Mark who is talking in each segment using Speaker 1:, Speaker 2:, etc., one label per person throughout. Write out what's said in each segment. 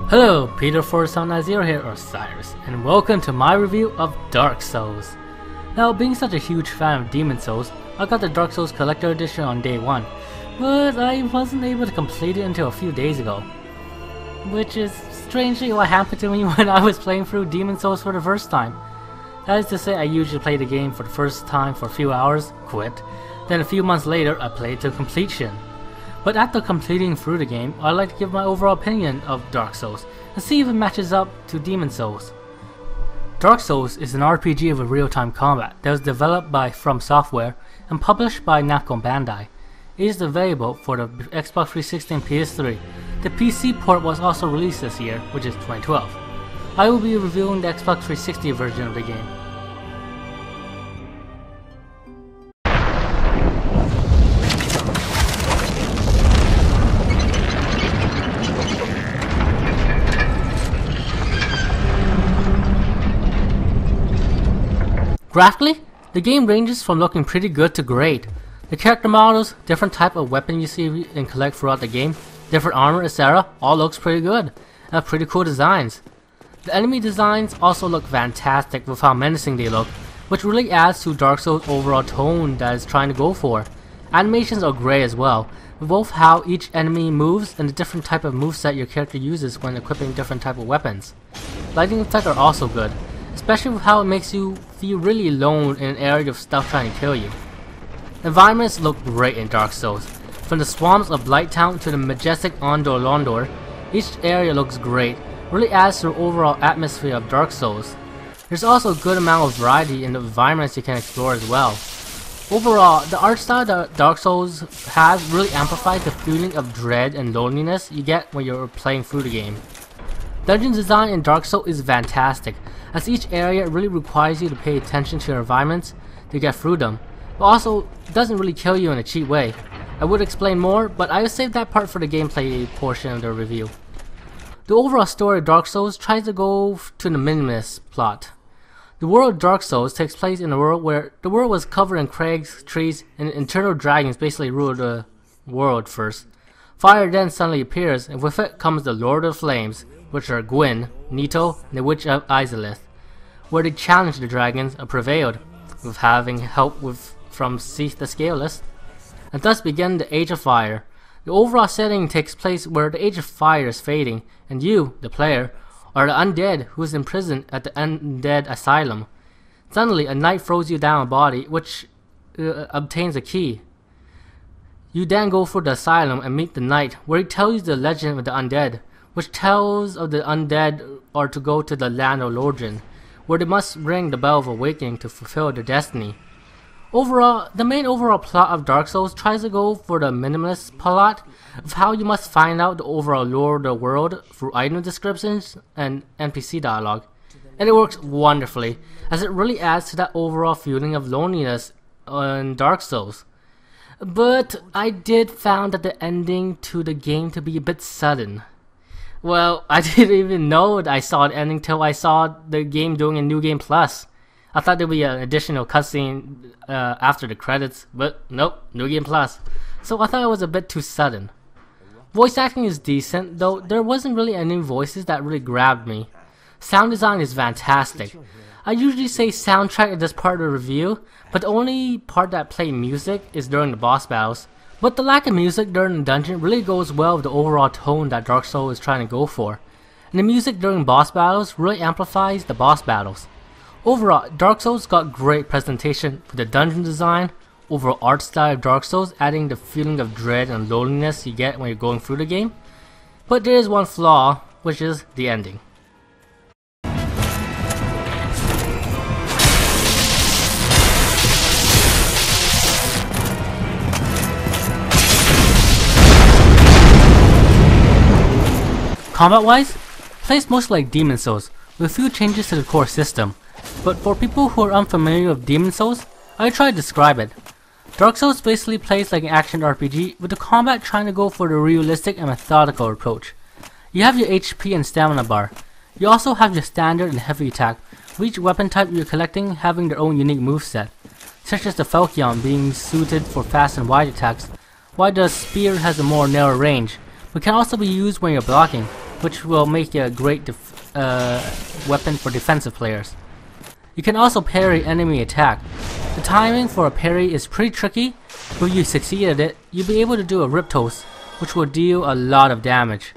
Speaker 1: Hello, Peter4790 here, or Cyrus, and welcome to my review of Dark Souls. Now, being such a huge fan of Demon Souls, I got the Dark Souls Collector Edition on day 1, but I wasn't able to complete it until a few days ago. Which is strangely what happened to me when I was playing through Demon Souls for the first time. That is to say, I usually play the game for the first time for a few hours, quit, then a few months later I play it to completion. But after completing through the game, I'd like to give my overall opinion of Dark Souls and see if it matches up to Demon Souls. Dark Souls is an RPG with real-time combat that was developed by From Software and published by Namco and Bandai. It is available for the Xbox 360 and PS3. The PC port was also released this year, which is 2012. I will be reviewing the Xbox 360 version of the game. Graphically, the game ranges from looking pretty good to great. The character models, different type of weapon you see and collect throughout the game, different armor, etc. all looks pretty good and have pretty cool designs. The enemy designs also look fantastic with how menacing they look, which really adds to Dark Souls' overall tone that it's trying to go for. Animations are great as well, with both how each enemy moves and the different type of moveset your character uses when equipping different type of weapons. Lighting effects are also good, especially with how it makes you feel really alone in an area of stuff trying to kill you. Environments look great in Dark Souls. From the swamps of Blighttown to the majestic Ondor Londor, each area looks great, really adds to the overall atmosphere of Dark Souls. There's also a good amount of variety in the environments you can explore as well. Overall, the art style that Dark Souls has really amplifies the feeling of dread and loneliness you get when you're playing through the game. Dungeon design in Dark Souls is fantastic, as each area really requires you to pay attention to your environments to get through them, but also doesn't really kill you in a cheap way. I would explain more, but I will save that part for the gameplay portion of the review. The overall story of Dark Souls tries to go to the minimalist plot. The world of Dark Souls takes place in a world where the world was covered in crags, trees, and internal dragons basically ruled the world first. Fire then suddenly appears, and with it comes the Lord of Flames, which are Gwyn, Nito, and the Witch of Izalith, where they challenged the dragons and prevailed, with having help from Seath the Scaleless, and thus began the Age of Fire. The overall setting takes place where the Age of Fire is fading, and you, the player, are the undead who is imprisoned at the Undead Asylum. Suddenly, a knight throws you down a body, which obtains a key. You then go for the asylum and meet the knight, where he tells you the legend of the undead, which tells of the undead are to go to the land of Lorgen, where they must ring the Bell of Awakening to fulfill their destiny. Overall, the main overall plot of Dark Souls tries to go for the minimalist plot of how you must find out the overall lore of the world through item descriptions and NPC dialogue, and it works wonderfully, as it really adds to that overall feeling of loneliness in Dark Souls. But I did found that the ending to the game to be a bit sudden. Well, I didn't even know I saw the ending till I saw the game doing a New Game Plus. I thought there'd be an additional cutscene after the credits, but nope, New Game Plus. So I thought it was a bit too sudden. Voice acting is decent, though there wasn't really any voices that really grabbed me. Sound design is fantastic. I usually say soundtrack at this part of the review, but the only part that play music is during the boss battles. But the lack of music during the dungeon really goes well with the overall tone that Dark Souls is trying to go for. And the music during boss battles really amplifies the boss battles. Overall, Dark Souls got great presentation for the dungeon design, overall art style of Dark Souls adding the feeling of dread and loneliness you get when you're going through the game. But there is one flaw, which is the ending. Combat-wise, plays mostly like Demon Souls, with a few changes to the core system, but for people who are unfamiliar with Demon Souls, I try to describe it. Dark Souls basically plays like an action RPG, with the combat trying to go for the realistic and methodical approach. You have your HP and stamina bar. You also have your standard and heavy attack, with each weapon type you're collecting having their own unique moveset, such as the Falchion being suited for fast and wide attacks, while the spear has a more narrow range, but can also be used when you're blocking. which will make it a great weapon for defensive players. You can also parry enemy attack. The timing for a parry is pretty tricky, but if you succeed at it, you'll be able to do a rip toast, which will deal a lot of damage.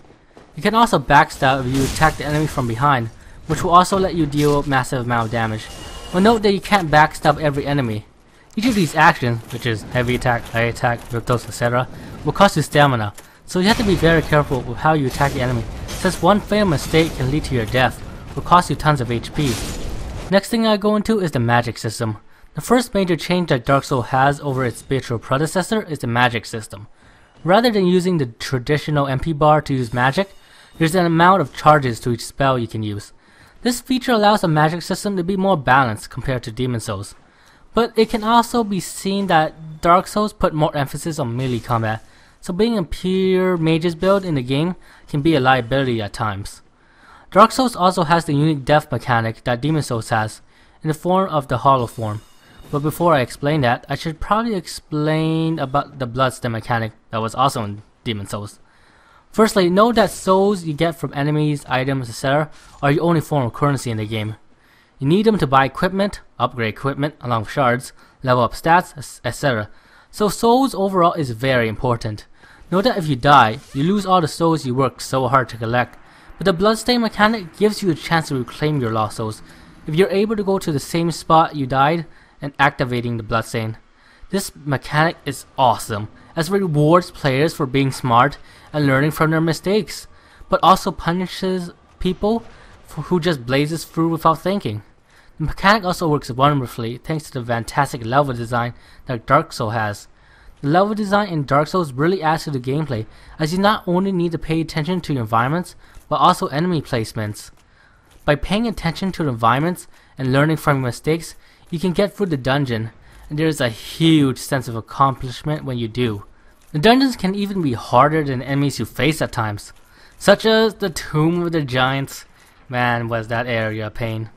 Speaker 1: You can also backstab if you attack the enemy from behind, which will also let you deal a massive amount of damage. But note that you can't backstab every enemy. Each of these actions, which is heavy attack, light attack, rip toast, etc., will cost you stamina, so you have to be very careful with how you attack the enemy, since one fatal mistake can lead to your death, will cost you tons of HP. Next thing I go into is the magic system. The first major change that Dark Souls has over its spiritual predecessor is the magic system. Rather than using the traditional MP bar to use magic, there's an amount of charges to each spell you can use. This feature allows the magic system to be more balanced compared to Demon Souls. But it can also be seen that Dark Souls put more emphasis on melee combat, so being a pure mages build in the game can be a liability at times. Dark Souls also has the unique death mechanic that Demon Souls has, in the form of the hollow form. But before I explain that, I should probably explain about the bloodstain mechanic that was also in Demon Souls. Firstly, know that souls you get from enemies, items, etc. are your only form of currency in the game. You need them to buy equipment, upgrade equipment along with shards, level up stats, etc. So souls overall is very important. Know that if you die, you lose all the souls you worked so hard to collect, but the bloodstain mechanic gives you a chance to reclaim your lost souls if you're able to go to the same spot you died and activating the bloodstain. This mechanic is awesome, as it rewards players for being smart and learning from their mistakes, but also punishes people who just blazes through without thinking. The mechanic also works wonderfully thanks to the fantastic level design that Dark Souls has. The level design in Dark Souls really adds to the gameplay, as you not only need to pay attention to your environments, but also enemy placements. By paying attention to the environments and learning from your mistakes, you can get through the dungeon, and there is a huge sense of accomplishment when you do. The dungeons can even be harder than enemies you face at times, such as the Tomb of the Giants. Man, was that area a pain.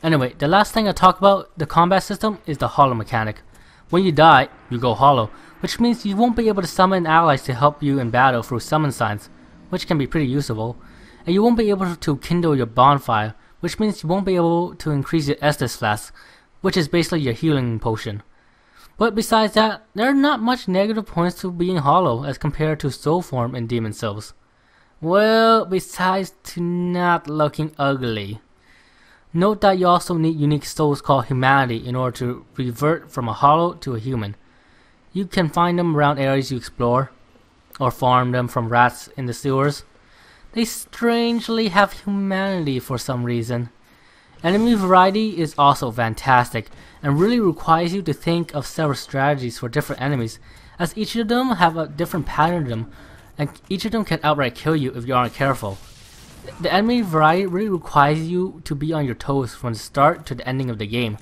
Speaker 1: Anyway, the last thing I talk about the combat system is the hollow mechanic. When you die, you go hollow, which means you won't be able to summon allies to help you in battle through summon signs, which can be pretty useful, and you won't be able to kindle your bonfire, which means you won't be able to increase your Estus flask, which is basically your healing potion. But besides that, there are not much negative points to being hollow as compared to soul form in Demon Souls. Well, besides to not looking ugly. Note that you also need unique souls called humanity in order to revert from a hollow to a human. You can find them around areas you explore, or farm them from rats in the sewers. They strangely have humanity for some reason. Enemy variety is also fantastic, and really requires you to think of several strategies for different enemies, as each of them have a different pattern to them, and each of them can outright kill you if you aren't careful. The enemy variety really requires you to be on your toes from the start to the ending of the game.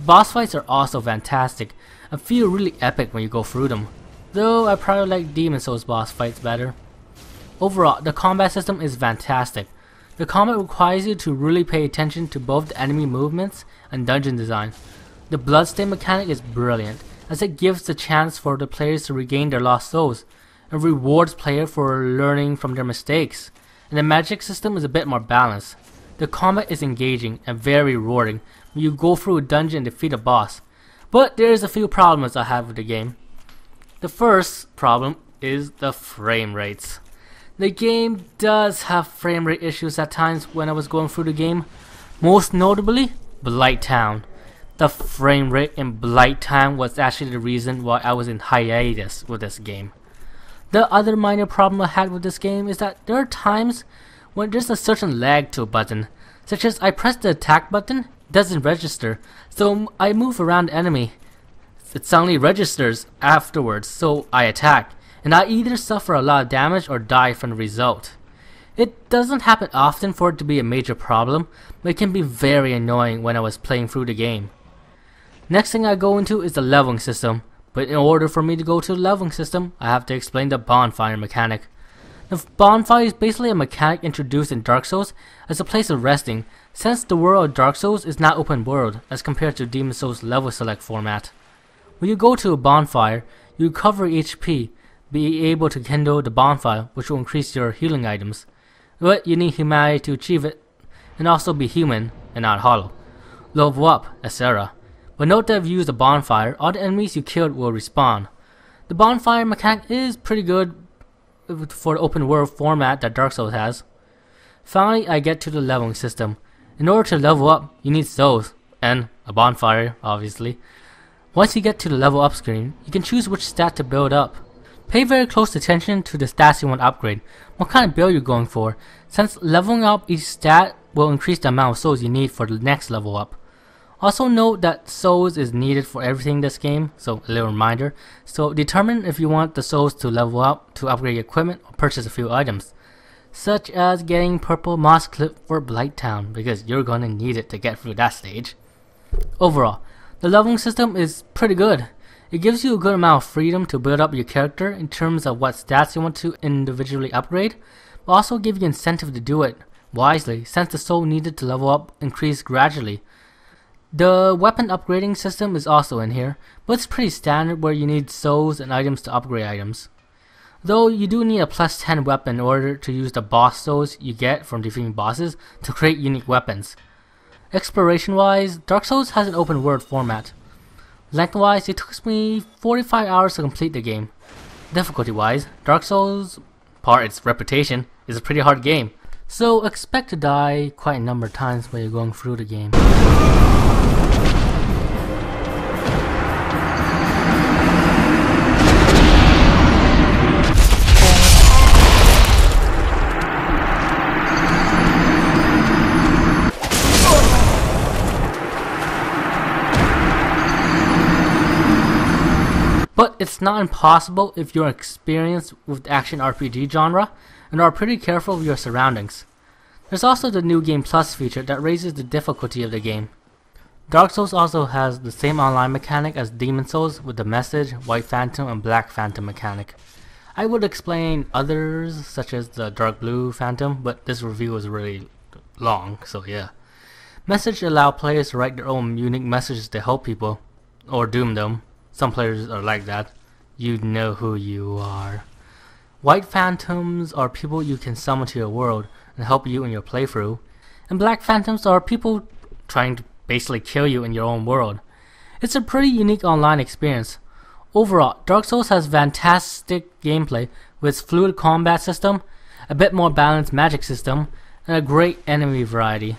Speaker 1: Boss fights are also fantastic, and feel really epic when you go through them, though I probably like Demon Souls boss fights better. Overall, the combat system is fantastic. The combat requires you to really pay attention to both the enemy movements and dungeon design. The bloodstain mechanic is brilliant, as it gives the chance for the players to regain their lost souls, and rewards players for learning from their mistakes. And the magic system is a bit more balanced. The combat is engaging and very rewarding when you go through a dungeon and defeat a boss. But there is a few problems I have with the game. The first problem is the frame rates. The game does have frame rate issues at times when I was going through the game. Most notably, Blight Town. The frame rate in Blight Town was actually the reason why I was in hiatus with this game. The other minor problem I had with this game is that there are times when there's a certain lag to a button, such as I press the attack button, it doesn't register, so I move around the enemy. It suddenly registers afterwards, so I attack, and I either suffer a lot of damage or die from the result. It doesn't happen often for it to be a major problem, but it can be very annoying when I was playing through the game. Next thing I go into is the leveling system. But in order for me to go to the leveling system, I have to explain the bonfire mechanic. The bonfire is basically a mechanic introduced in Dark Souls as a place of resting, since the world of Dark Souls is not open world as compared to Demon Souls level select format. When you go to a bonfire, you recover HP, be able to kindle the bonfire, which will increase your healing items. but you need humanity to achieve it, and also be human and not hollow. Level up, etc. But note that if you use the bonfire, all the enemies you killed will respawn. The bonfire mechanic is pretty good for the open world format that Dark Souls has. Finally, I get to the leveling system. In order to level up, you need souls, and a bonfire, obviously. Once you get to the level up screen, you can choose which stat to build up. Pay very close attention to the stats you want to upgrade, what kind of build you're going for, since leveling up each stat will increase the amount of souls you need for the next level up. Also note that souls is needed for everything in this game, so a little reminder. So determine if you want the souls to level up, to upgrade your equipment, or purchase a few items. Such as getting purple moss clip for Blighttown, because you're gonna need it to get through that stage. Overall, the leveling system is pretty good. It gives you a good amount of freedom to build up your character in terms of what stats you want to individually upgrade, but also give you incentive to do it wisely since the soul needed to level up increase gradually. The weapon upgrading system is also in here, but it's pretty standard where you need souls and items to upgrade items. Though you do need a plus 10 weapon in order to use the boss souls you get from defeating bosses to create unique weapons. Exploration wise, Dark Souls has an open world format. Length wise, it took me 45 hours to complete the game. Difficulty wise, Dark Souls, part its reputation, is a pretty hard game. So expect to die quite a number of times while you're going through the game. But it's not impossible if you're experienced with the action RPG genre and are pretty careful of your surroundings. There's also the New Game Plus feature that raises the difficulty of the game. Dark Souls also has the same online mechanic as Demon Souls with the Message, White Phantom, and Black Phantom mechanic. I would explain others such as the Dark Blue Phantom, but this review is really long, so yeah. Message allow players to write their own unique messages to help people, or doom them. Some players are like that. You know who you are. White Phantoms are people you can summon to your world and help you in your playthrough. And Black Phantoms are people trying to basically kill you in your own world. It's a pretty unique online experience. Overall, Dark Souls has fantastic gameplay with its fluid combat system, a bit more balanced magic system, and a great enemy variety,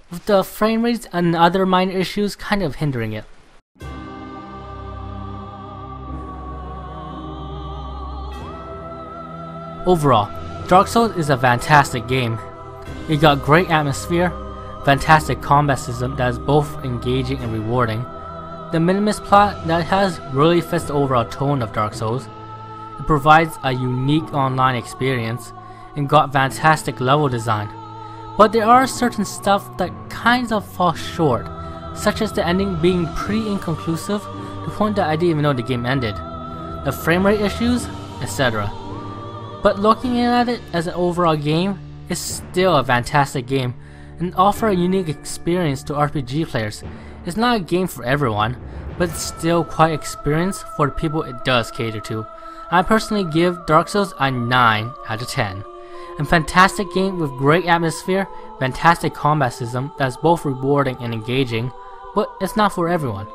Speaker 1: with the frame rates and other minor issues kind of hindering it. Overall, Dark Souls is a fantastic game. It got great atmosphere, fantastic combat system that is both engaging and rewarding. The minimalist plot that it has really fits the overall tone of Dark Souls. It provides a unique online experience and got fantastic level design. But there are certain stuff that kind of fall short, such as the ending being pretty inconclusive to the point that I didn't even know the game ended, the frame rate issues, etc. But looking at it as an overall game, it's still a fantastic game and offers a unique experience to RPG players. It's not a game for everyone, but it's still quite experience for the people it does cater to. I personally give Dark Souls a 9 out of 10. A fantastic game with great atmosphere, fantastic combat system that's both rewarding and engaging, but it's not for everyone.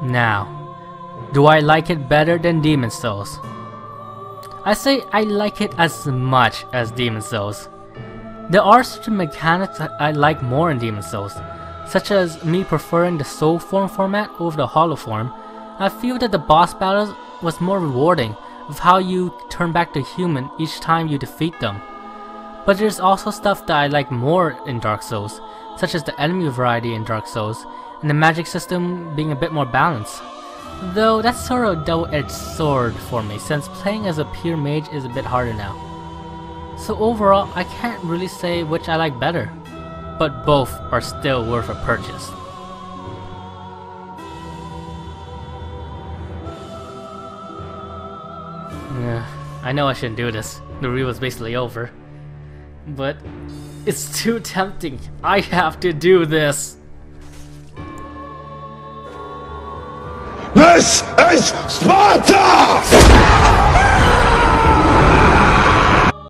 Speaker 1: Now, do I like it better than Demon Souls? I say I like it as much as Demon Souls. There are certain mechanics that I like more in Demon Souls, such as me preferring the soul form format over the hollow form. I feel that the boss battles was more rewarding with how you turn back to human each time you defeat them. But there's also stuff that I like more in Dark Souls, such as the enemy variety in Dark Souls, and the magic system being a bit more balanced. Though that's sort of a double-edged sword for me, since playing as a pure mage is a bit harder now. So overall, I can't really say which I like better, but both are still worth a purchase. I know I shouldn't do this, the review is basically over, but it's too tempting. I have to do this!
Speaker 2: This is Sparta!